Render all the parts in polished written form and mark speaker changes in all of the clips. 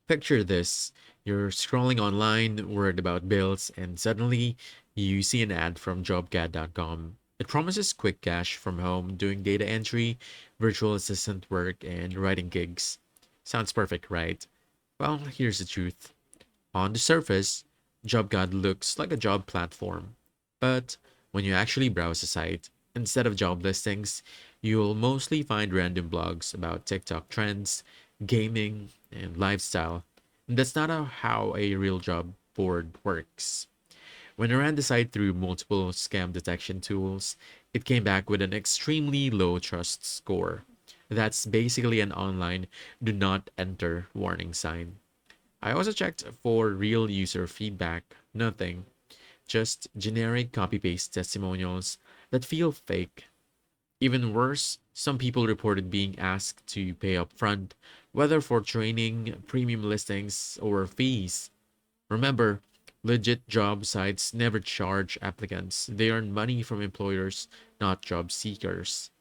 Speaker 1: Picture this: you're scrolling online, worried about bills, and suddenly you see an ad from jobcat.com. It promises quick cash from home, doing data entry, virtual assistant work, and writing gigs. Sounds perfect, right? Well, here's the truth. On the surface, JobGuide looks like a job platform. But when you actually browse the site, instead of job listings, you'll mostly find random blogs about TikTok trends, gaming, and lifestyle. And that's not how a real job board works. When I ran the site through multiple scam detection tools, it came back with an extremely low trust score. That's basically an online do not enter warning sign. I also checked for real user feedback. Nothing. Just generic copy paste testimonials that feel fake. Even worse, some people reported being asked to pay upfront, whether for training, premium listings, or fees. Remember, legit job sites never charge applicants. They earn money from employers, not job seekers.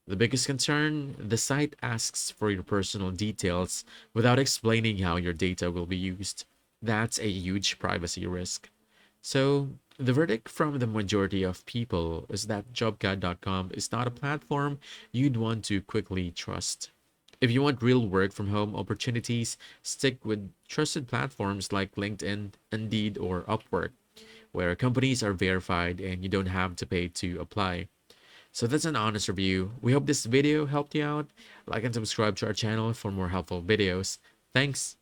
Speaker 1: The biggest concern: the site asks for your personal details without explaining how your data will be used. That's a huge privacy risk. So, the verdict from the majority of people is that jobcat.com is not a platform you'd want to quickly trust. If you want real work from home opportunities, stick with trusted platforms like LinkedIn, Indeed, or Upwork, where companies are verified and you don't have to pay to apply. So that's an honest review. We hope this video helped you out. Like and subscribe to our channel for more helpful videos. Thanks.